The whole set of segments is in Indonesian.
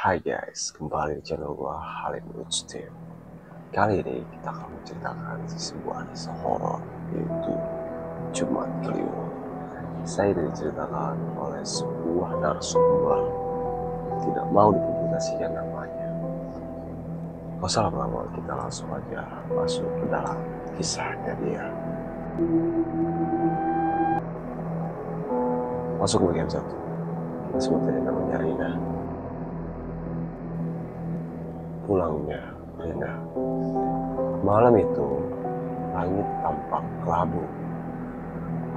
Hai guys, kembali di channel gua Halim Ujtim. Kali ini kita akan menceritakan sebuah kisah horor, yaitu Jumat Kliwon. Saya diceritakan oleh sebuah narasumber tidak mau dipublikasikan namanya. Gak usah lama-lama, kita langsung aja masuk ke dalam kisahnya dia. Masuk ke bagian 1. Kita sebut aja namanya Rina. Pulangnya Rina. Malam itu langit tampak kelabu.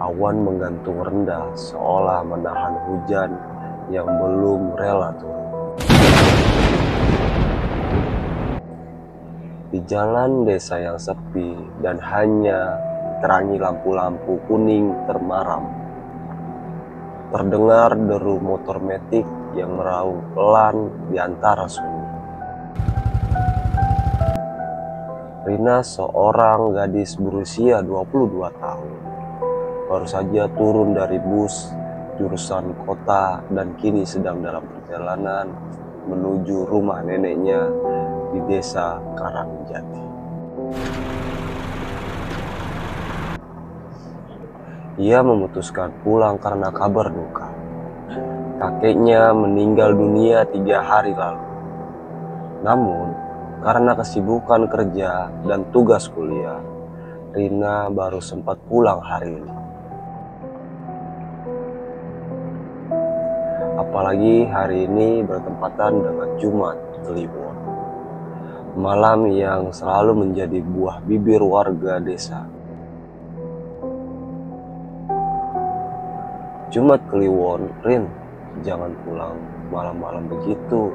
Awan menggantung rendah seolah menahan hujan yang belum rela turun. Di jalan desa yang sepi dan hanya terangi lampu-lampu kuning termaram, terdengar deru motor metik yang meraung pelan di antara sunyi. Rina, seorang gadis berusia 22 tahun, baru saja turun dari bus jurusan kota dan kini sedang dalam perjalanan menuju rumah neneknya di desa Karangjati. Ia memutuskan pulang karena kabar duka. Kakeknya meninggal dunia 3 hari lalu. Namun, karena kesibukan kerja dan tugas kuliah, Rina baru sempat pulang hari ini. Apalagi hari ini bertepatan dengan Jumat Kliwon, malam yang selalu menjadi buah bibir warga desa. Jumat Kliwon, Rin, jangan pulang malam-malam begitu,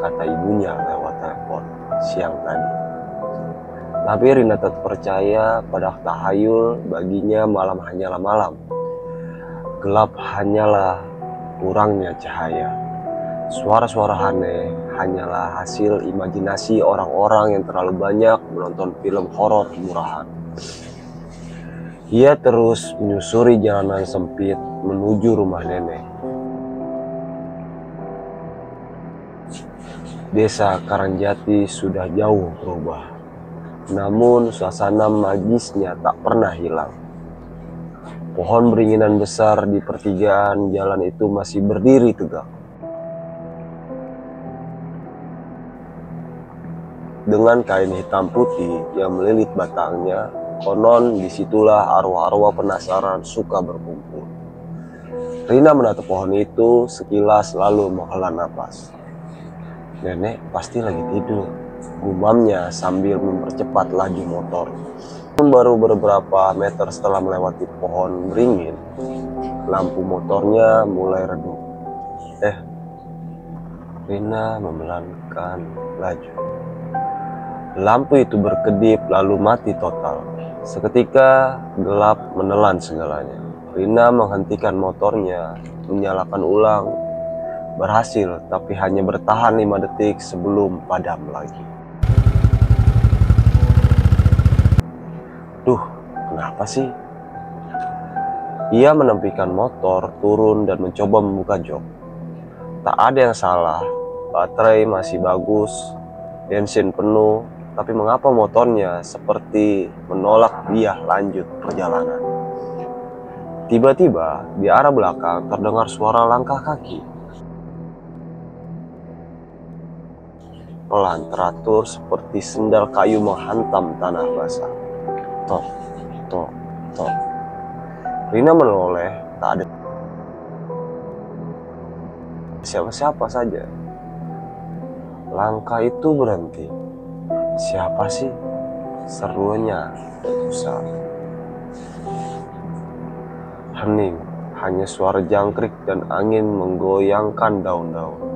kata ibunya lewat telepon siang tadi. Tapi Rina tetap percaya pada tahayul baginya malam hanyalah malam. Gelap hanyalah kurangnya cahaya. Suara-suara aneh hanyalah hasil imajinasi orang-orang yang terlalu banyak menonton film horor murahan. Ia terus menyusuri jalanan sempit menuju rumah nenek. Desa Karangjati sudah jauh berubah, namun suasana magisnya tak pernah hilang. Pohon beringinan besar di pertigaan jalan itu masih berdiri tegak. Dengan kain hitam putih yang melilit batangnya, konon disitulah arwah-arwah penasaran suka berkumpul. Rina menatap pohon itu sekilas lalu menghela napas. Nenek pasti lagi tidur, gumamnya sambil mempercepat laju motor. Baru beberapa meter setelah melewati pohon beringin, lampu motornya mulai redup. Rina membelankan laju. Lampu itu berkedip lalu mati total. Seketika gelap menelan segalanya. Rina menghentikan motornya, menyalakan ulang. Berhasil, tapi hanya bertahan 5 detik sebelum padam lagi. Duh, kenapa sih? Ia menempikan motor, turun dan mencoba membuka jok. Tak ada yang salah, baterai masih bagus, bensin penuh, tapi mengapa motornya seperti menolak dia lanjut perjalanan? Tiba-tiba di arah belakang terdengar suara langkah kaki. Pelan teratur seperti sendal kayu menghantam tanah basah. Tok, tok, tok. Rina menoleh, tak ada siapa-siapa saja. Langkah itu berhenti. Siapa sih? Serunya usah. Hening, hanya suara jangkrik dan angin menggoyangkan daun-daun.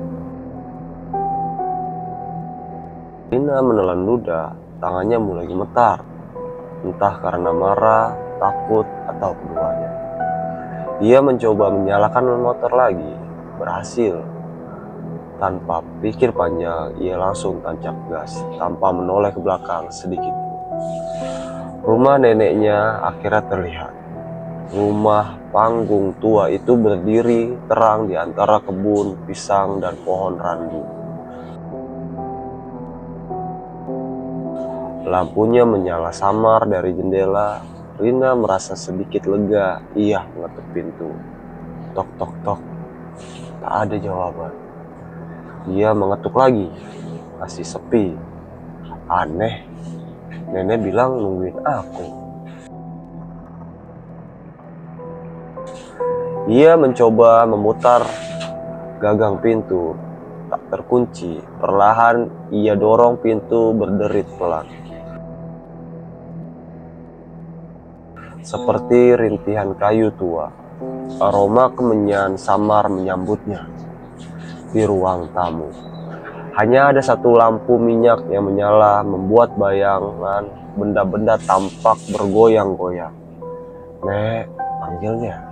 Rina menelan ludah, tangannya mulai gemetar, entah karena marah, takut, atau keduanya. Ia mencoba menyalakan motor lagi, berhasil. Tanpa pikir panjang, ia langsung tancap gas, tanpa menoleh ke belakang sedikit. Rumah neneknya akhirnya terlihat. Rumah panggung tua itu berdiri terang di antara kebun pisang dan pohon randu. Lampunya menyala samar dari jendela. Rina merasa sedikit lega. Ia mengetuk pintu. Tok tok tok. Tak ada jawaban. Ia mengetuk lagi. Masih sepi. Aneh. Nenek bilang nungguin aku. Ia mencoba memutar gagang pintu. Tak terkunci. Perlahan ia dorong pintu berderit pelan. Seperti rintihan kayu tua, aroma kemenyan samar menyambutnya. Di ruang tamu, hanya ada satu lampu minyak yang menyala, membuat bayangan benda-benda tampak bergoyang-goyang. Nek, panggilnya.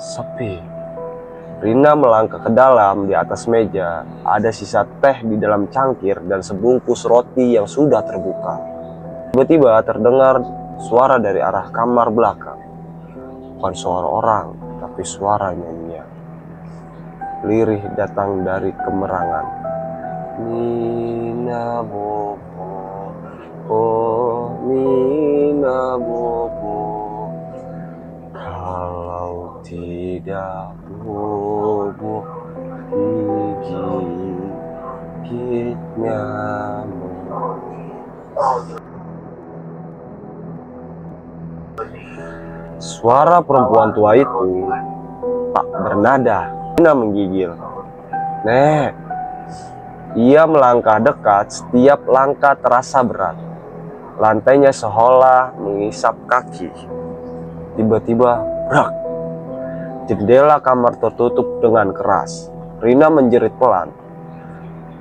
Sepi. Rina melangkah ke dalam. Di atas meja ada sisa teh di dalam cangkir dan sebungkus roti yang sudah terbuka. Tiba-tiba terdengar suara dari arah kamar belakang. Bukan suara orang, tapi suara nyanyian. Lirih datang dari kemerangan. Nina Bobo, oh Nina Bobo, kalau tidak Bobo gigit nyamuk. Suara perempuan tua itu tak bernada. Rina menggigil. Nek. Ia melangkah dekat. Setiap langkah terasa berat. Lantainya seolah mengisap kaki. Tiba-tiba brak. Jendela kamar tertutup dengan keras. Rina menjerit pelan.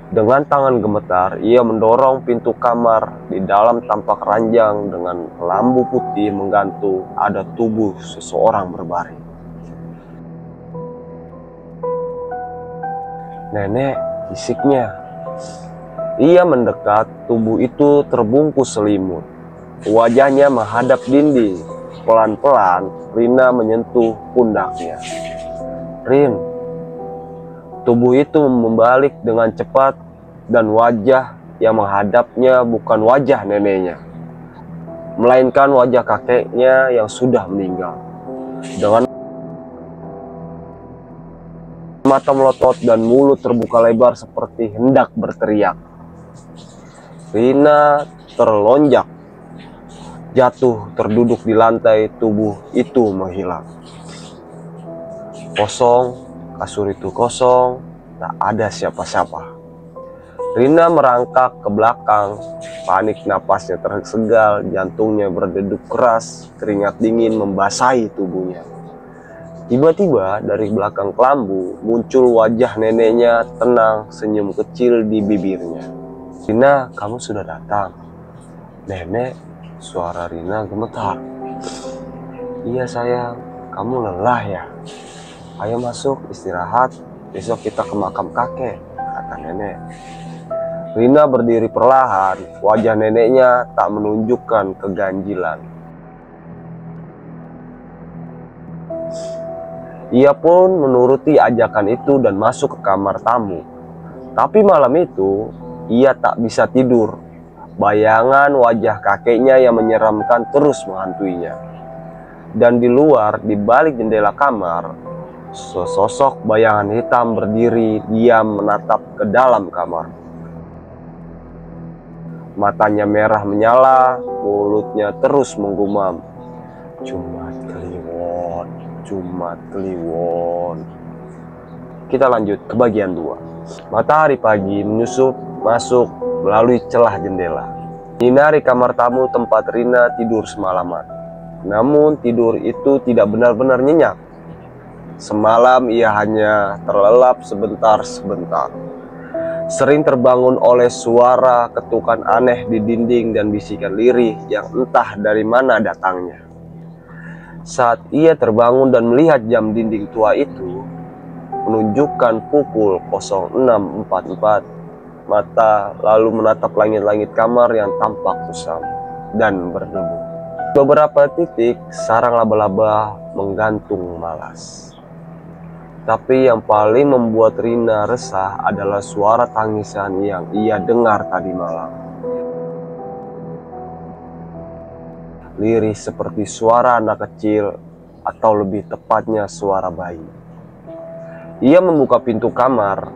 Dengan tangan gemetar, ia mendorong pintu kamar. Di dalam tampak ranjang dengan lampu putih menggantung. Ada tubuh seseorang berbaring. Nenek, bisiknya. Ia mendekat. Tubuh itu terbungkus selimut. Wajahnya menghadap dinding. Pelan-pelan, Rina menyentuh pundaknya. Rin. Tubuh itu membalik dengan cepat dan wajah yang menghadapnya bukan wajah neneknya, melainkan wajah kakeknya yang sudah meninggal. Dengan mata melotot dan mulut terbuka lebar seperti hendak berteriak. Rina terlonjak, jatuh terduduk di lantai. Tubuh itu menghilang. Kosong. Kasur itu kosong, tak ada siapa-siapa. Rina merangkak ke belakang, panik, napasnya tersegal, jantungnya berdegup keras, keringat dingin membasahi tubuhnya. Tiba-tiba dari belakang kelambu muncul wajah neneknya, tenang, senyum kecil di bibirnya. Rina, kamu sudah datang. Nenek, suara Rina gemetar. Iya sayang, kamu lelah ya? Ayo masuk, istirahat. Besok kita ke makam kakek, kata nenek. Rina berdiri perlahan. Wajah neneknya tak menunjukkan keganjilan. Ia pun menuruti ajakan itu dan masuk ke kamar tamu. Tapi malam itu, ia tak bisa tidur. Bayangan wajah kakeknya yang menyeramkan terus menghantuinya. Dan di luar, di balik jendela kamar, sesosok bayangan hitam berdiri diam menatap ke dalam kamar. Matanya merah menyala, mulutnya terus menggumam. Jumat Kliwon, Jumat Kliwon. Kita lanjut ke bagian 2. Matahari pagi menyusup masuk melalui celah jendela. Menyinari kamar tamu tempat Rina tidur semalaman. Namun tidur itu tidak benar-benar nyenyak. Semalam ia hanya terlelap sebentar-sebentar. Sering terbangun oleh suara ketukan aneh di dinding dan bisikan lirih yang entah dari mana datangnya. Saat ia terbangun dan melihat jam dinding tua itu menunjukkan pukul 06.44, mata lalu menatap langit-langit kamar yang tampak kusam dan berdebu. Beberapa titik sarang laba-laba menggantung malas. Tapi yang paling membuat Rina resah adalah suara tangisan yang ia dengar tadi malam. lirih seperti suara anak kecil, atau lebih tepatnya suara bayi. Ia membuka pintu kamar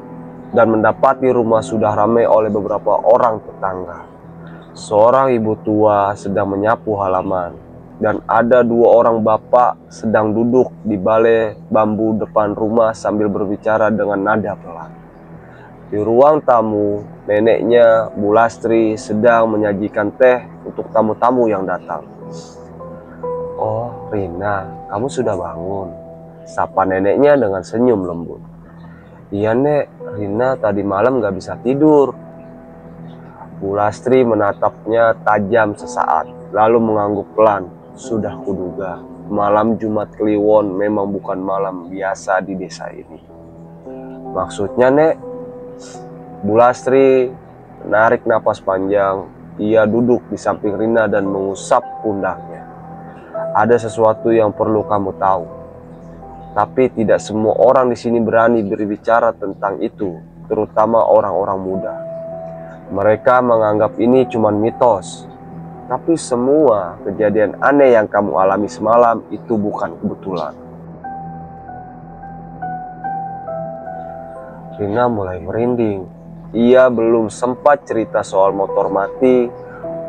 dan mendapati rumah sudah ramai oleh beberapa orang tetangga. Seorang ibu tua sedang menyapu halaman, dan ada dua orang bapak sedang duduk di balai bambu depan rumah sambil berbicara dengan nada pelan. Di ruang tamu, neneknya Bu Lastri sedang menyajikan teh untuk tamu-tamu yang datang. "Oh, Rina, kamu sudah bangun?" sapa neneknya dengan senyum lembut. "Iya, Nek, Rina tadi malam gak bisa tidur." Bu Lastri menatapnya tajam sesaat, lalu mengangguk pelan. "Sudah kuduga, malam Jumat Kliwon memang bukan malam biasa di desa ini." "Maksudnya, Nek?" Bu Lastri menarik napas panjang. Ia duduk di samping Rina dan mengusap pundaknya. "Ada sesuatu yang perlu kamu tahu, tapi tidak semua orang di sini berani berbicara tentang itu, terutama orang-orang muda. Mereka menganggap ini cuma mitos, tapi semua kejadian aneh yang kamu alami semalam itu bukan kebetulan." Rina mulai merinding. Ia belum sempat cerita soal motor mati,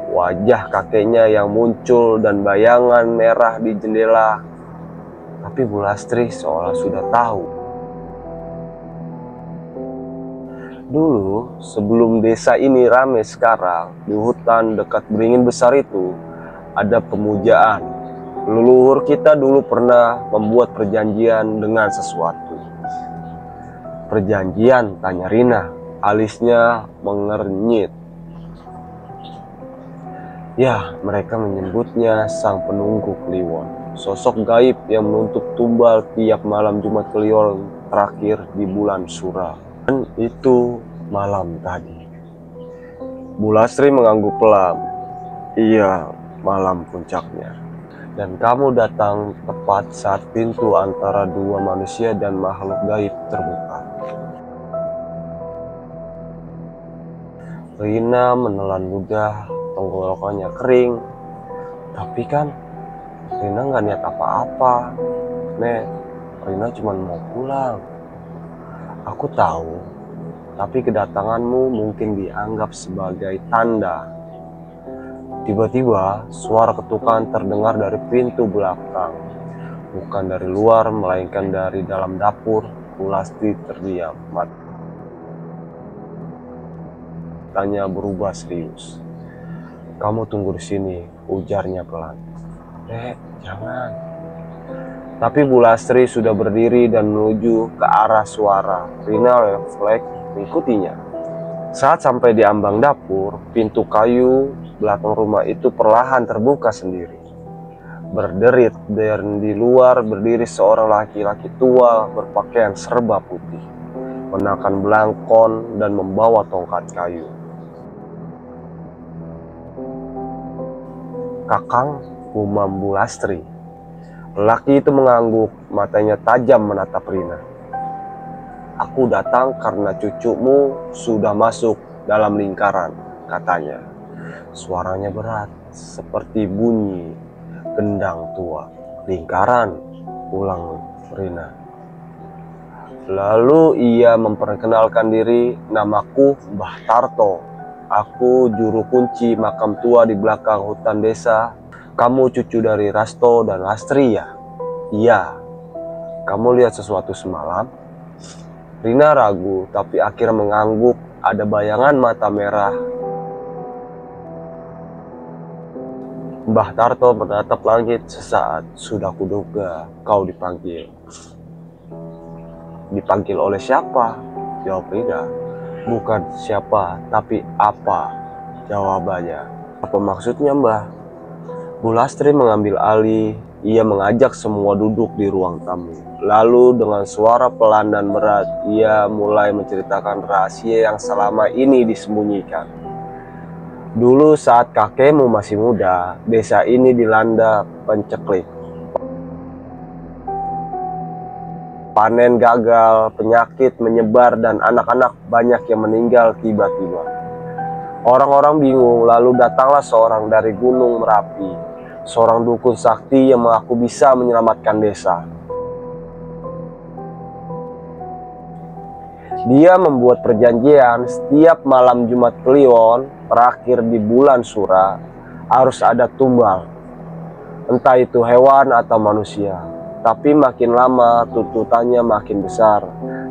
wajah kakeknya yang muncul dan bayangan merah di jendela. Tapi Bu Lastri seolah sudah tahu. Dulu, sebelum desa ini ramai sekarang, di hutan dekat Beringin Besar itu, ada pemujaan. Leluhur kita dulu pernah membuat perjanjian dengan sesuatu. "Perjanjian?" tanya Rina. Alisnya mengernyit. "Ya, mereka menyebutnya Sang Penunggu Kliwon, sosok gaib yang menuntut tumbal tiap malam Jumat Kliwon terakhir di bulan Sura. Dan itu malam tadi." Bu Lastri mengangguk pelan. "Iya, malam puncaknya. Dan kamu datang tepat saat pintu antara dua manusia dan makhluk gaib terbuka." Rina menelan ludah, tenggorokannya kering. "Tapi kan Rina gak niat apa-apa, Nek. Rina cuma mau pulang." "Aku tahu, tapi kedatanganmu mungkin dianggap sebagai tanda." Tiba-tiba suara ketukan terdengar dari pintu belakang. Bukan dari luar, melainkan dari dalam dapur. Bu Lastri terdiam. Matanya berubah serius. "Kamu tunggu di sini," ujarnya pelan. "Nek, jangan." Tapi Bu Lastri sudah berdiri dan menuju ke arah suara. Rina refleks mengikutinya. Saat sampai di ambang dapur, pintu kayu belakang rumah itu perlahan terbuka sendiri. Berderit, dan di luar berdiri seorang laki-laki tua berpakaian serba putih, mengenakan belangkon dan membawa tongkat kayu. "Kakang," gumam Bu Lastri. Lelaki itu mengangguk, matanya tajam menatap Rina. "Aku datang karena cucumu sudah masuk dalam lingkaran," katanya. Suaranya berat, seperti bunyi gendang tua. "Lingkaran?" ulang Rina. Lalu ia memperkenalkan diri. "Namaku Mbah Tarto. Aku juru kunci makam tua di belakang hutan desa. Kamu cucu dari Rasto dan Lastri, ya?" "Iya." "Kamu lihat sesuatu semalam?" Rina ragu, tapi akhirnya mengangguk. Ada bayangan mata merah. Mbah Tarto menatap langit sesaat. "Sudah kuduga kau dipanggil." "Dipanggil oleh siapa?" jawab Rina. "Bukan siapa, tapi apa," jawabannya. "Apa maksudnya, Mbah?" Bu Lastri mengambil alih. Ia mengajak semua duduk di ruang tamu. Lalu dengan suara pelan dan berat, ia mulai menceritakan rahasia yang selama ini disembunyikan. "Dulu saat kakekmu masih muda, desa ini dilanda penceklik. Panen gagal, penyakit menyebar, dan anak-anak banyak yang meninggal tiba-tiba. Orang-orang bingung, lalu datanglah seorang dari Gunung Merapi. seorang dukun sakti yang mengaku bisa menyelamatkan desa. Dia membuat perjanjian setiap malam Jumat Kliwon terakhir di bulan Sura harus ada tumbal, entah itu hewan atau manusia. Tapi makin lama tuntutannya makin besar,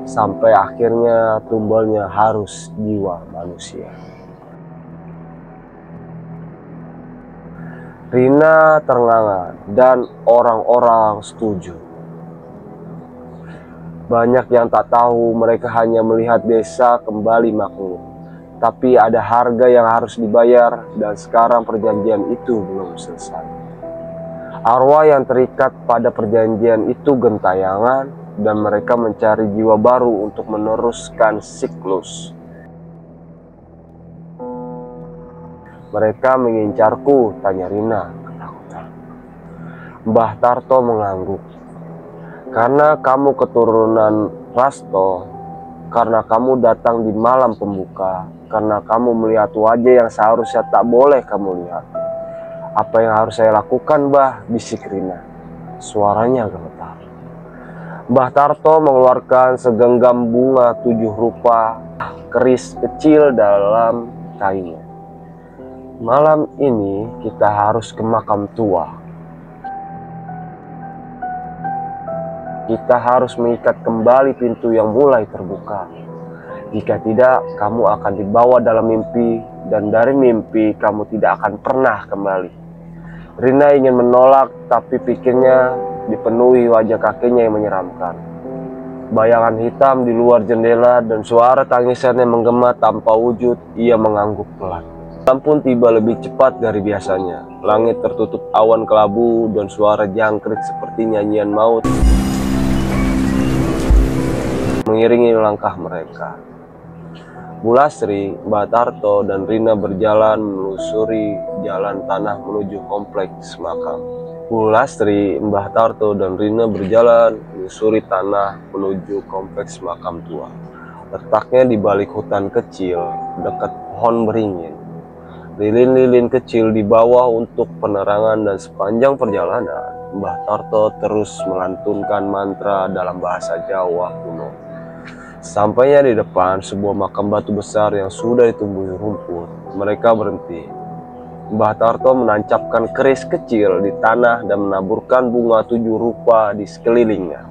sampai akhirnya tumbalnya harus jiwa manusia. Rina ternganga dan orang-orang setuju. Banyak yang tak tahu mereka hanya melihat desa kembali makmur. Tapi ada harga yang harus dibayar dan sekarang perjanjian itu belum selesai. Arwah yang terikat pada perjanjian itu gentayangan dan mereka mencari jiwa baru untuk meneruskan siklus. Mereka mengincarku, tanya Rina ketakutan. Mbah Tarto mengangguk. Karena kamu keturunan Rasto, karena kamu datang di malam pembuka, karena kamu melihat wajah yang seharusnya tak boleh kamu lihat. Apa yang harus saya lakukan, Mbah? Bisik Rina. Suaranya gemetar. Mbah Tarto mengeluarkan segenggam bunga 7 rupa keris kecil dalam kainnya. Malam ini kita harus ke makam tua. Kita harus mengikat kembali pintu yang mulai terbuka. Jika tidak, kamu akan dibawa dalam mimpi, dan dari mimpi kamu tidak akan pernah kembali. Rina ingin menolak, tapi pikirnya dipenuhi wajah kakeknya yang menyeramkan. Bayangan hitam di luar jendela dan suara tangisannya menggema tanpa wujud. Ia mengangguk pelan. Malam pun tiba lebih cepat dari biasanya. Langit tertutup awan kelabu dan suara jangkrik seperti nyanyian maut mengiringi langkah mereka. Bu Lastri, Mbah Tarto, dan Rina berjalan menelusuri jalan tanah menuju kompleks makam. Bu Lastri, Mbah Tarto, dan Rina berjalan menelusuri tanah menuju kompleks makam tua. Letaknya di balik hutan kecil, dekat pohon beringin. Lilin-lilin kecil di bawah untuk penerangan, dan sepanjang perjalanan, Mbah Tarto terus melantunkan mantra dalam bahasa Jawa kuno. Sampainya di depan sebuah makam batu besar yang sudah ditumbuhi rumput, mereka berhenti. Mbah Tarto menancapkan keris kecil di tanah dan menaburkan bunga 7 rupa di sekelilingnya.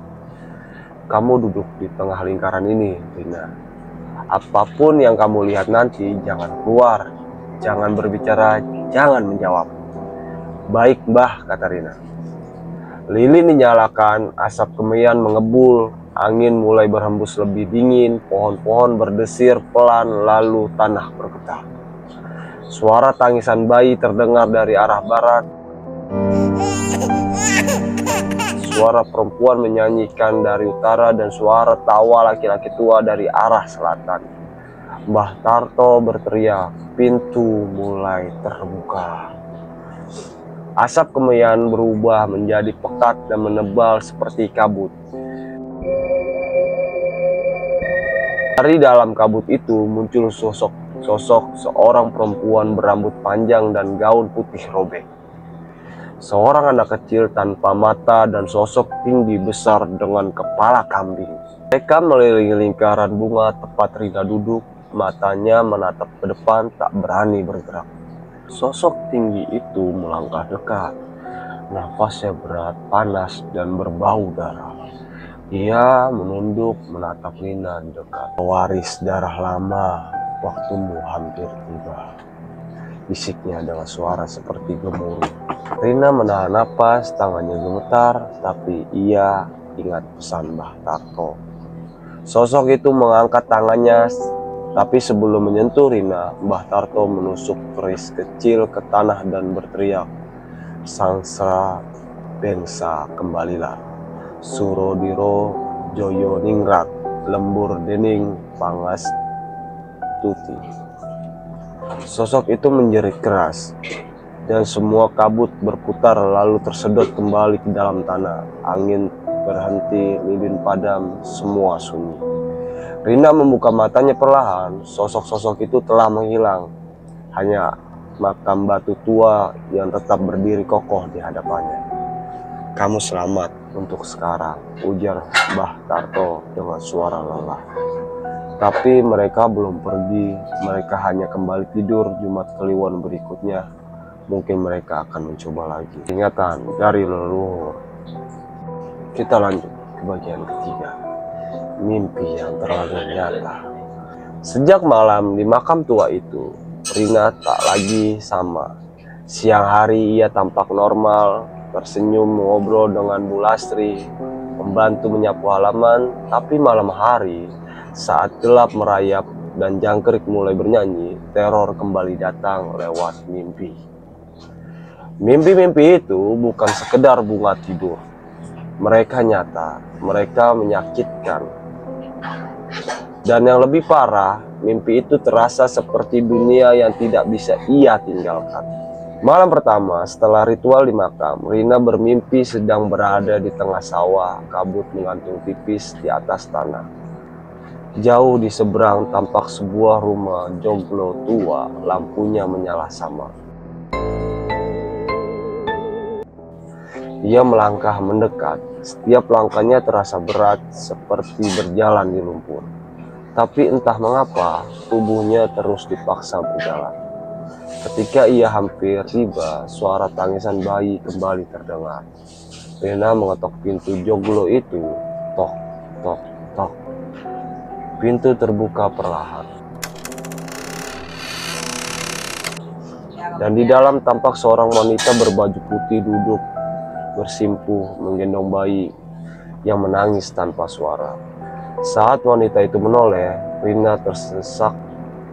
Kamu duduk di tengah lingkaran ini, Rina. Apapun yang kamu lihat nanti, jangan keluar, jangan berbicara, jangan menjawab. Baik, Mbah, kata Rina. Lilin dinyalakan, asap kemeyan mengebul. Angin mulai berhembus lebih dingin, pohon-pohon berdesir pelan, lalu tanah bergetar. Suara tangisan bayi terdengar dari arah barat. Suara perempuan menyanyikan dari utara dan suara tawa laki-laki tua dari arah selatan. Mbah Tarto berteriak, pintu mulai terbuka. Asap kemeyan berubah menjadi pekat dan menebal seperti kabut. Dari dalam kabut itu muncul sosok seorang perempuan berambut panjang dan gaun putih robek. Seorang anak kecil tanpa mata dan sosok tinggi besar dengan kepala kambing. Mereka melilingi lingkaran bunga tepat Rina duduk, matanya menatap ke depan tak berani bergerak. Sosok tinggi itu melangkah dekat. Nafasnya berat, panas, dan berbau darah. Ia menunduk menatap Rina dekat. Pewaris darah lama, waktumu hampir tiba. Bisiknya dengan suara seperti gemuruh. Rina menahan napas, tangannya gemetar, tapi ia ingat pesan Mbah Tarto. Sosok itu mengangkat tangannya, tapi sebelum menyentuh Rina, Mbah Tarto menusuk keris kecil ke tanah dan berteriak, "Sangsra bengsa kembalilah. Surodiro Joyo Ningrat lembur dening pangas tuti." Sosok itu menjerit keras dan semua kabut berputar lalu tersedot kembali ke dalam tanah. Angin berhenti, lilin padam, semua sunyi. Rina membuka matanya perlahan. Sosok-sosok itu telah menghilang. Hanya makam batu tua yang tetap berdiri kokoh di hadapannya. "Kamu selamat untuk sekarang," ujar Mbah Tarto dengan suara lelah. Tapi mereka belum pergi, mereka hanya kembali tidur. Jumat Kliwon berikutnya, mungkin mereka akan mencoba lagi. Ingatan dari leluhur. Kita lanjut ke bagian ketiga, mimpi yang terlalu nyata. Sejak malam di makam tua itu, Rina tak lagi sama. Siang hari ia tampak normal, tersenyum mengobrol dengan Bu Lastri, membantu menyapu halaman. Tapi malam hari, saat gelap merayap dan jangkrik mulai bernyanyi, teror kembali datang lewat mimpi. Mimpi-mimpi itu bukan sekedar bunga tidur. Mereka nyata, mereka menyakitkan. Dan yang lebih parah, mimpi itu terasa seperti dunia yang tidak bisa ia tinggalkan. Malam pertama setelah ritual di makam, Rina bermimpi sedang berada di tengah sawah, kabut menggantung tipis di atas tanah. Jauh di seberang tampak sebuah rumah joglo tua, lampunya menyala samar. Ia melangkah mendekat, setiap langkahnya terasa berat seperti berjalan di lumpur. Tapi entah mengapa, tubuhnya terus dipaksa berjalan. Ketika ia hampir tiba, suara tangisan bayi kembali terdengar. Rina mengetok pintu joglo itu, tok, tok, tok. Pintu terbuka perlahan. Dan di dalam tampak seorang wanita berbaju putih duduk bersimpuh menggendong bayi yang menangis tanpa suara. Saat wanita itu menoleh, Rina tersesak,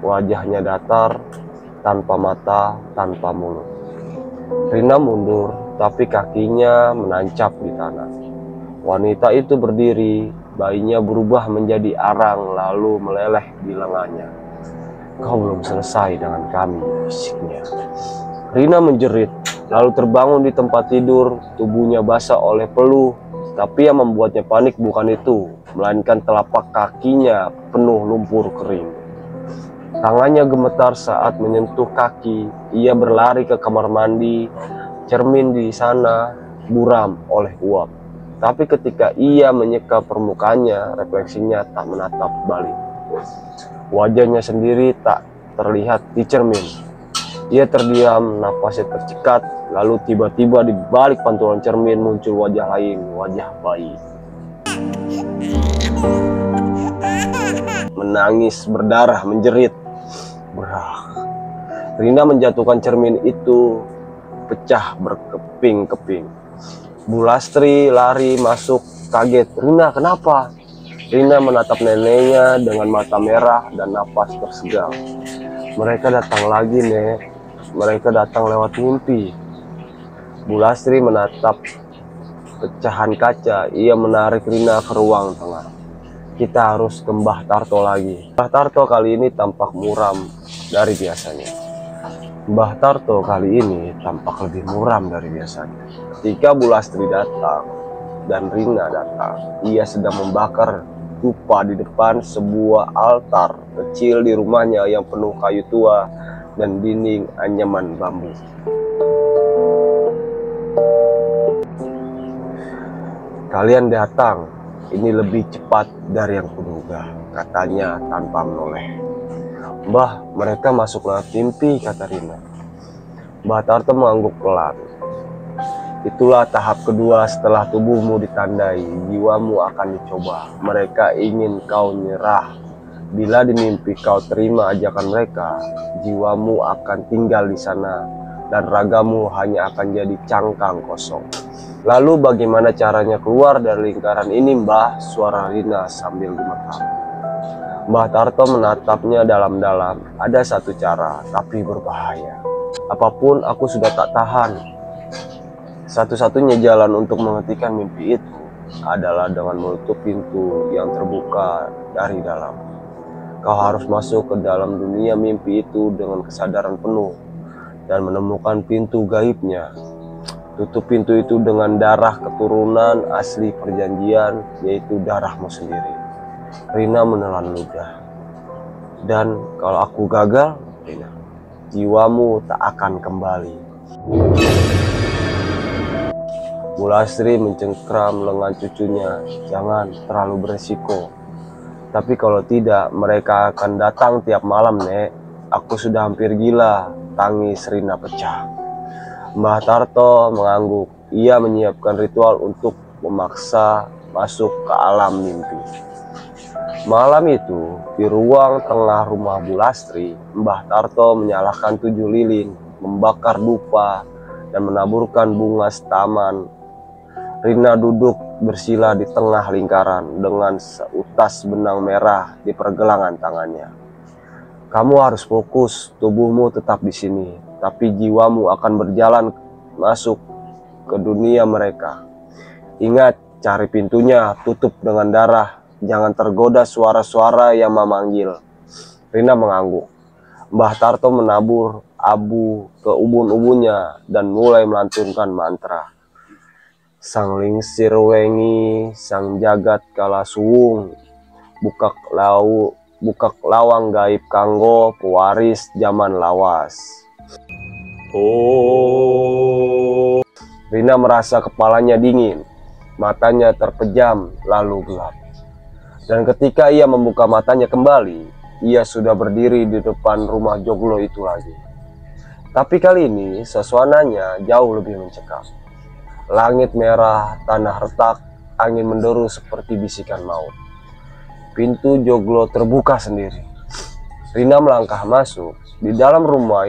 wajahnya datar, tanpa mata, tanpa mulut. Rina mundur, tapi kakinya menancap di tanah. Wanita itu berdiri, bayinya berubah menjadi arang lalu meleleh di lengannya. "Kau belum selesai dengan kami," bisiknya. Rina menjerit, lalu terbangun di tempat tidur, tubuhnya basah oleh peluh. Tapi yang membuatnya panik bukan itu, melainkan telapak kakinya penuh lumpur kering. Tangannya gemetar saat menyentuh kaki. Ia berlari ke kamar mandi, cermin di sana buram oleh uap. Tapi ketika ia menyeka permukaannya, refleksinya tak menatap balik. Wajahnya sendiri tak terlihat di cermin. Ia terdiam, napasnya tercekat, lalu tiba-tiba di balik pantulan cermin muncul wajah lain, wajah bayi. Menangis, berdarah, menjerit. Berah. Rina menjatuhkan cermin itu, pecah berkeping-keping. Bu Lastri lari masuk, kaget. "Rina, kenapa?" Rina menatap neneknya dengan mata merah dan napas tersegal. "Mereka datang lagi, Nek. Mereka datang lewat mimpi." Bu Lastri menatap pecahan kaca. Ia menarik Rina ke ruang tengah. "Kita harus ke Mbah Tarto lagi." Mbah Tarto kali ini tampak muram dari biasanya. Mbah Tarto kali ini tampak lebih muram dari biasanya. Ketika Bu Lastri datang dan Rina datang, ia sedang membakar dupa di depan sebuah altar kecil di rumahnya yang penuh kayu tua dan dinding anyaman bambu. "Kalian datang, ini lebih cepat dari yang kuduga," katanya tanpa menoleh. "Mbah, mereka masuk lewat mimpi," kata Rina. Mbah Tarto mengangguk pelan. "Itulah tahap kedua setelah tubuhmu ditandai, jiwamu akan dicoba. Mereka ingin kau nyerah. Bila di mimpi kau terima ajakan mereka, jiwamu akan tinggal di sana dan ragamu hanya akan jadi cangkang kosong." "Lalu bagaimana caranya keluar dari lingkaran ini, Mbah?" suara Rina sambil gemetar. Mbah Tarto menatapnya dalam-dalam. "Ada satu cara, tapi berbahaya. Apapun aku sudah tak tahan. Satu-satunya jalan untuk menghentikan mimpi itu adalah dengan menutup pintu yang terbuka dari dalam. Kau harus masuk ke dalam dunia mimpi itu dengan kesadaran penuh dan menemukan pintu gaibnya. Tutup pintu itu dengan darah keturunan asli perjanjian, yaitu darahmu sendiri." Rina menelan ludah. "Dan kalau aku gagal?" Rina. jiwamu tak akan kembali. Bu Lastri mencengkram lengan cucunya, jangan terlalu beresiko. Tapi kalau tidak, mereka akan datang tiap malam, Nek. Aku sudah hampir gila, tangis Rina pecah. Mbah Tarto mengangguk. Ia menyiapkan ritual untuk memaksa masuk ke alam mimpi. Malam itu, di ruang tengah rumah Bu Lastri, Mbah Tarto menyalakan 7 lilin, membakar dupa, dan menaburkan bunga setaman. Rina duduk bersila di tengah lingkaran dengan seutas benang merah di pergelangan tangannya. Kamu harus fokus, tubuhmu tetap di sini, tapi jiwamu akan berjalan masuk ke dunia mereka. Ingat, cari pintunya, tutup dengan darah, jangan tergoda suara-suara yang memanggil. Rina mengangguk. Mbah Tarto menabur abu ke ubun-ubunnya dan mulai melantunkan mantra. Sang lingsir wengi, sang jagat kala suwung, bukak lawang gaib kanggo pewaris zaman lawas. Oh. Rina merasa kepalanya dingin, matanya terpejam lalu gelap. Dan ketika ia membuka matanya kembali, ia sudah berdiri di depan rumah joglo itu lagi. Tapi kali ini suasananya jauh lebih mencekam. Langit merah, tanah retak, angin menderu seperti bisikan maut. Pintu joglo terbuka sendiri. Rina melangkah masuk. Di dalam rumah,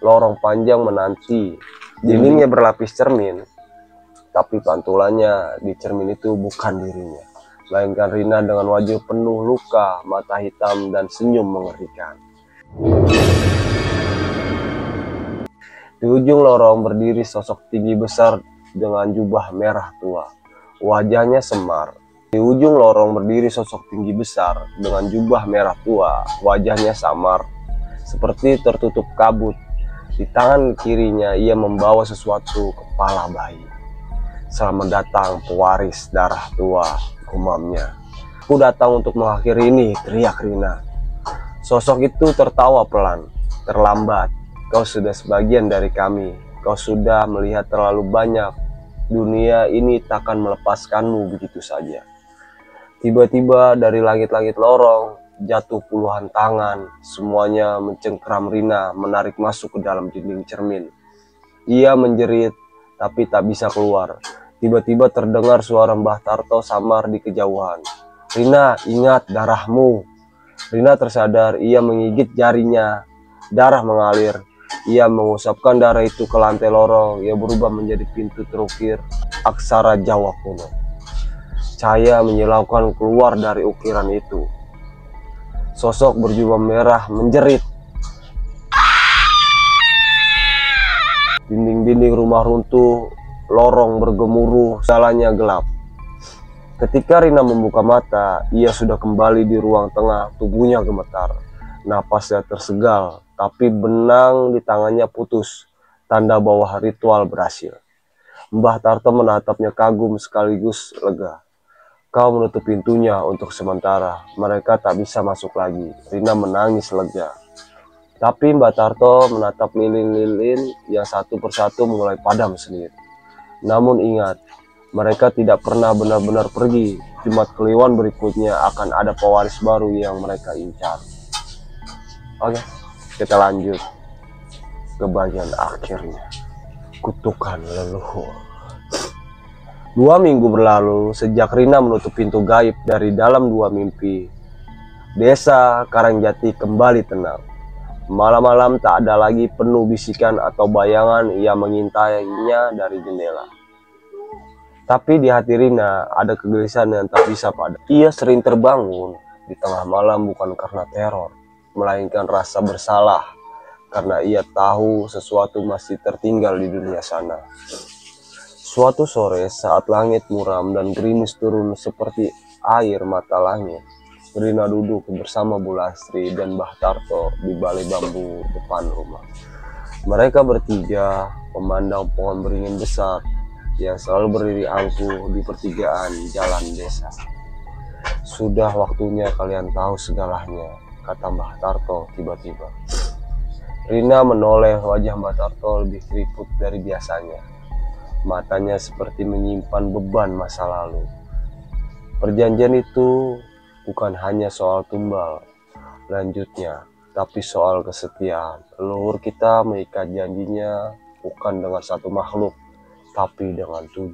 lorong panjang menanti. Dindingnya berlapis cermin, tapi pantulannya di cermin itu bukan dirinya, melainkan Rina dengan wajah penuh luka, mata hitam, dan senyum mengerikan. Di ujung lorong berdiri sosok tinggi besar dengan jubah merah tua. Wajahnya semar. Di ujung lorong berdiri sosok tinggi besar dengan jubah merah tua. Wajahnya samar, seperti tertutup kabut. Di tangan kirinya ia membawa sesuatu kepala bayi. Selamat datang pewaris darah tua, gumamnya. Aku datang untuk mengakhiri ini, teriak Rina. Sosok itu tertawa pelan, terlambat. Kau sudah sebagian dari kami. Kau sudah melihat terlalu banyak. Dunia ini takkan melepaskanmu begitu saja. Tiba-tiba dari langit-langit lorong jatuh puluhan tangan. Semuanya mencengkram Rina, menarik masuk ke dalam dinding cermin. Ia menjerit tapi tak bisa keluar. Tiba-tiba terdengar suara Mbah Tarto samar di kejauhan. Rina, ingat darahmu. Rina tersadar, ia menggigit jarinya. Darah mengalir. Ia mengusapkan darah itu ke lantai lorong. Ia berubah menjadi pintu terukir aksara Jawa kuno. Cahaya menyilaukan keluar dari ukiran itu. Sosok berjubah merah menjerit. Dinding-dinding rumah runtuh, lorong bergemuruh, salahnya gelap. Ketika Rina membuka mata, ia sudah kembali di ruang tengah. Tubuhnya gemetar, napasnya tersegal. Tapi benang di tangannya putus, tanda bahwa ritual berhasil. Mbah Tarto menatapnya kagum sekaligus lega. Kau menutup pintunya untuk sementara, mereka tak bisa masuk lagi. Rina menangis lega. Tapi Mbah Tarto menatap lilin-lilin yang satu persatu mulai padam sendiri. Namun ingat, mereka tidak pernah benar-benar pergi. Jumat Kliwon berikutnya akan ada pewaris baru yang mereka incar. Oke. Kita lanjut ke bagian akhirnya. Kutukan leluhur. 2 minggu berlalu sejak Rina menutup pintu gaib dari dalam 2 mimpi. Desa Karangjati kembali tenang. Malam-malam tak ada lagi penuh bisikan atau bayangan yang mengintainya dari jendela. Tapi di hati Rina ada kegelisahan yang tak bisa padam. Ia sering terbangun di tengah malam bukan karena teror, melainkan rasa bersalah karena ia tahu sesuatu masih tertinggal di dunia sana. Suatu sore saat langit muram dan gerimis turun seperti air mata langit, Rina duduk bersama Bu Lastri dan Mbah Tarto di balai bambu depan rumah. Mereka bertiga memandang pohon beringin besar yang selalu berdiri angkuh di pertigaan jalan desa. Sudah waktunya kalian tahu segalanya, kata Mbah Tarto tiba-tiba. Rina menoleh, wajah Mbak Tarto lebih keriput dari biasanya. Matanya seperti menyimpan beban masa lalu. Perjanjian itu bukan hanya soal tumbal lanjutnya, tapi soal kesetiaan. Leluhur kita mengikat janjinya bukan dengan satu makhluk, tapi dengan 7.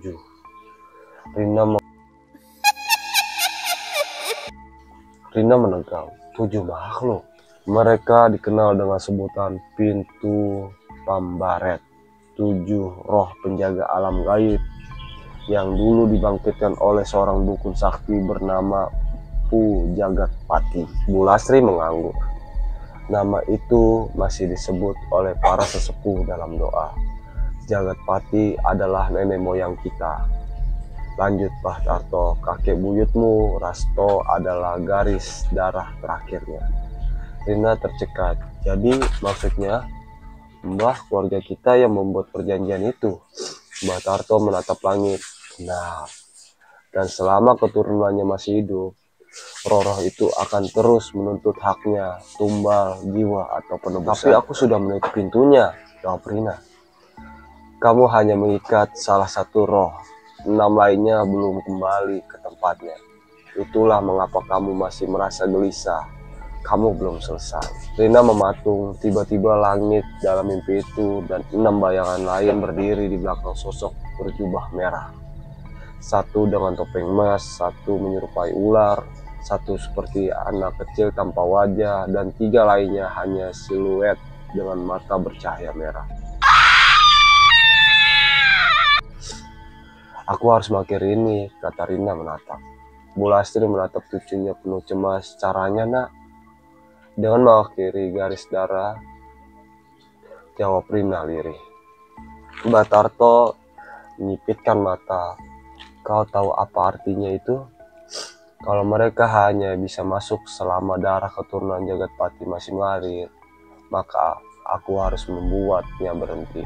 Rina menegang. 7 makhluk. Mereka dikenal dengan sebutan pintu pambaret, 7 roh penjaga alam gaib yang dulu dibangkitkan oleh seorang dukun sakti bernama Pu Jagat Pati. Bu Lastri mengangguk. Nama itu masih disebut oleh para sesepuh dalam doa. Jagat Pati adalah nenek moyang kita. Lanjut Mbah Tarto, kakek buyutmu Rasto adalah garis darah terakhirnya. Rina tercekat. Jadi maksudnya Mbah keluarga kita yang membuat perjanjian itu? Mbah Tarto menatap langit. Nah, dan selama keturunannya masih hidup, roh-roh itu akan terus menuntut haknya, tumbal, jiwa, atau penebusan. Tapi aku sudah menutup pintunya, jawab Rina. Kamu hanya mengikat salah satu roh, 6 lainnya belum kembali ke tempatnya. Itulah mengapa kamu masih merasa gelisah. Kamu belum selesai. Rina mematung, tiba-tiba langit dalam mimpi itu dan 6 bayangan lain berdiri di belakang sosok berjubah merah. Satu dengan topeng emas, satu menyerupai ular, satu seperti anak kecil tanpa wajah, dan 3 lainnya hanya siluet dengan mata bercahaya merah. Aku harus mengakhiri ini, kata Rina menatap. Bu Lastri menatap cucunya penuh cemas. Caranya nak? Dengan mengakhiri garis darah, jawab Rina lirih. Mbak Tarto menyipitkan mata. Kau tahu apa artinya itu? Kalau mereka hanya bisa masuk selama darah keturunan Jagat Pati masih mengalir, maka aku harus membuatnya berhenti.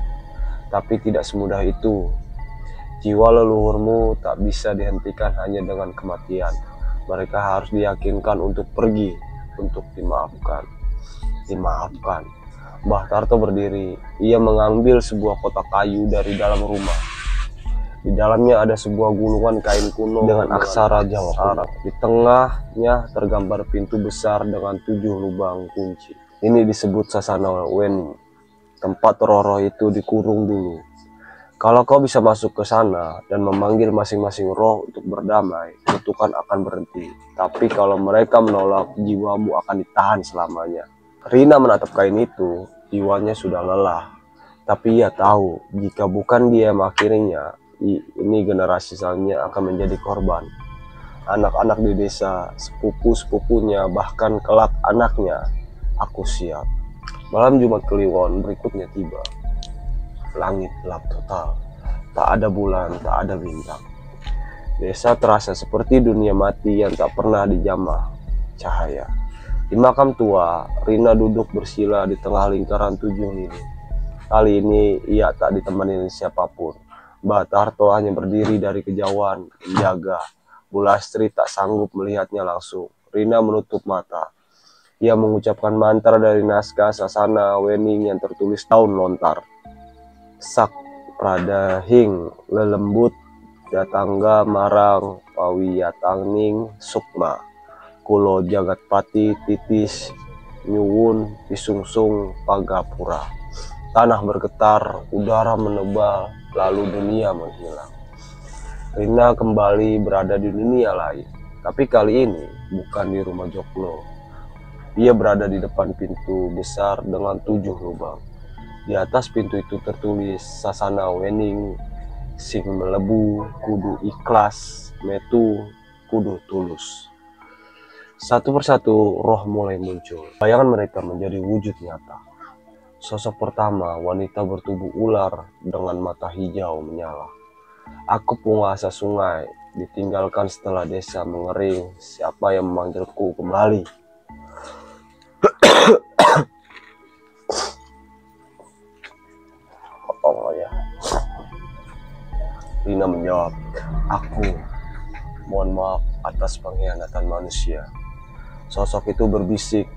Tapi tidak semudah itu. Jiwa leluhurmu tak bisa dihentikan hanya dengan kematian. Mereka harus diyakinkan untuk pergi, untuk dimaafkan. Mbah Tarto berdiri. Ia mengambil sebuah kotak kayu dari dalam rumah. Di dalamnya ada sebuah gulungan kain kuno dengan aksara Jawa kuno. Di tengahnya tergambar pintu besar dengan 7 lubang kunci. Ini disebut Sasana Wening. Tempat roh-roh itu dikurung dulu. Kalau kau bisa masuk ke sana dan memanggil masing-masing roh untuk berdamai, kutukan akan berhenti. Tapi kalau mereka menolak, jiwamu akan ditahan selamanya. Rina menatap kain itu, jiwanya sudah lelah. Tapi ia tahu, jika bukan dia yang mengakhirinya, ini generasi selanjutnya akan menjadi korban. Anak-anak di desa, sepupu-sepupunya, bahkan kelak anaknya. Aku siap. Malam Jumat Kliwon berikutnya tiba. Langit gelap total, tak ada bulan, tak ada bintang. Desa terasa seperti dunia mati yang tak pernah dijamah cahaya. Di makam tua, Rina duduk bersila di tengah lingkaran 7 lilin. Kali ini ia tak ditemani siapapun. Mbak Tarto hanya berdiri dari kejauhan, menjaga. Bu Lastri tak sanggup melihatnya langsung. Rina menutup mata. Ia mengucapkan mantra dari naskah Sasana Wening yang tertulis daun lontar. Sak pradahing lelembut datangga marang pawiyatangning sukma kulo Jagat Pati titis nyuwun pisungsung pagapura. Tanah bergetar, udara menebal, lalu dunia menghilang. Rina kembali berada di dunia lain, tapi kali ini bukan di rumah Joklo. Ia berada di depan pintu besar dengan 7 lubang. Di atas pintu itu tertulis Sasana Wening, sing melebu kudu ikhlas, metu kudu tulus. Satu persatu roh mulai muncul. Bayangan mereka menjadi wujud nyata. Sosok pertama, wanita bertubuh ular dengan mata hijau menyala. Aku penguasa sungai, ditinggalkan setelah desa mengering. Siapa yang memanggilku kembali? Oh ya. Rina menjawab, aku mohon maaf atas pengkhianatan manusia. Sosok itu berbisik,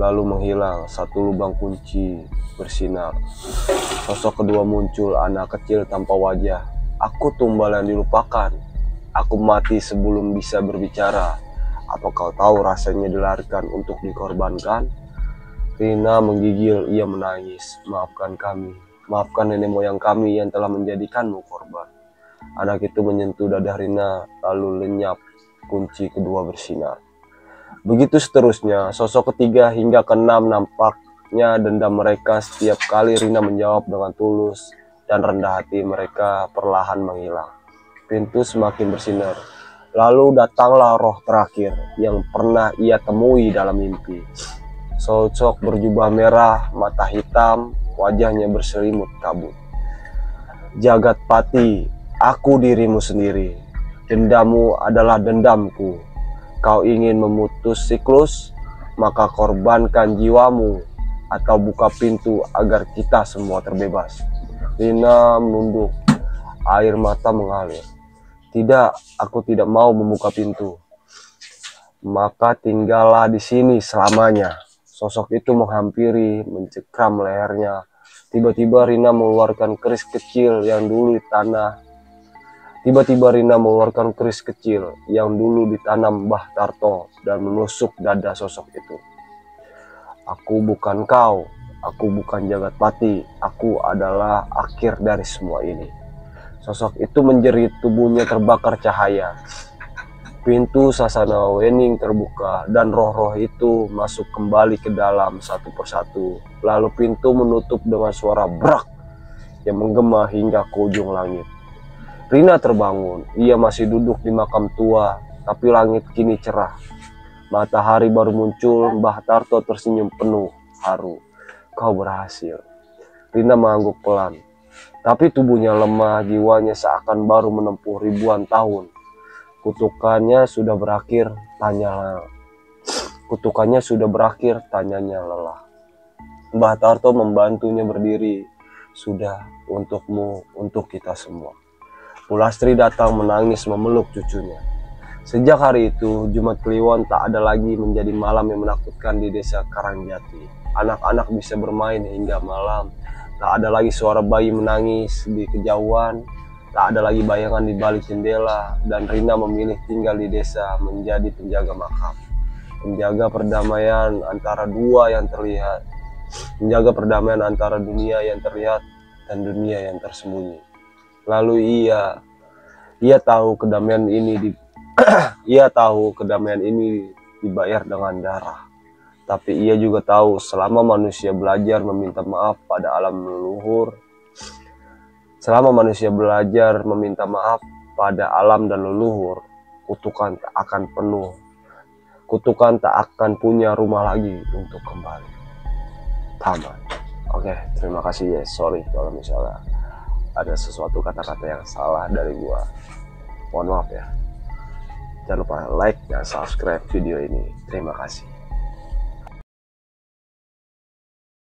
lalu menghilang. Satu lubang kunci bersinar. Sosok kedua muncul, anak kecil tanpa wajah. Aku tumbal yang dilupakan. Aku mati sebelum bisa berbicara. Apa kau tahu rasanya dilarikan untuk dikorbankan? Rina menggigil, ia menangis. Maafkan kami, maafkan nenek moyang kami yang telah menjadikanmu korban. Anak itu menyentuh dada Rina, lalu lenyap. Kunci kedua bersinar. Begitu seterusnya, sosok ketiga hingga keenam. Nampaknya dendam mereka setiap kali Rina menjawab dengan tulus, dan rendah hati mereka perlahan menghilang. Pintu semakin bersinar. Lalu datanglah roh terakhir yang pernah ia temui dalam mimpi. Sosok berjubah merah, mata hitam, wajahnya berselimut kabut. Jagat Pati, aku dirimu sendiri. Dendammu adalah dendamku. Kau ingin memutus siklus, maka korbankan jiwamu atau buka pintu agar kita semua terbebas. Rina menunduk, air mata mengalir. Tidak, aku tidak mau membuka pintu. Maka tinggallah di sini selamanya. Sosok itu menghampiri, mencekram lehernya. Tiba-tiba Rina mengeluarkan keris kecil yang dulu ditanam Mbah Tarto dan menusuk dada sosok itu. Aku bukan kau, aku bukan Jagat Pati, aku adalah akhir dari semua ini. Sosok itu menjerit, tubuhnya terbakar cahaya. Pintu Sasana Wening terbuka dan roh-roh itu masuk kembali ke dalam satu persatu. Lalu pintu menutup dengan suara brak yang menggema hingga ke ujung langit. Rina terbangun, ia masih duduk di makam tua, tapi langit kini cerah. Matahari baru muncul, Mbah Tarto tersenyum penuh haru. Kau berhasil. Rina mengangguk pelan, tapi tubuhnya lemah, jiwanya seakan baru menempuh ribuan tahun. Kutukannya sudah berakhir, tanyanya lelah. Mbah Tarto membantunya berdiri. Sudah, untukmu, untuk kita semua. Pulastri datang menangis memeluk cucunya. Sejak hari itu, Jumat Kliwon tak ada lagi menjadi malam yang menakutkan di desa Karangjati. Anak-anak bisa bermain hingga malam. Tak ada lagi suara bayi menangis di kejauhan. Tak ada lagi bayangan di balik jendela. Dan Rina memilih tinggal di desa menjadi penjaga makam. Menjaga perdamaian antara dunia yang terlihat dan dunia yang tersembunyi. Lalu ia tahu kedamaian ini dibayar dengan darah. Tapi ia juga tahu selama manusia belajar meminta maaf pada alam dan leluhur, kutukan tak akan punya rumah lagi untuk kembali. Tamat. Oke, terima kasih ya. Sorry kalau misalnya ada sesuatu kata-kata yang salah dari gua. Mohon maaf ya. Jangan lupa like dan subscribe video ini. Terima kasih.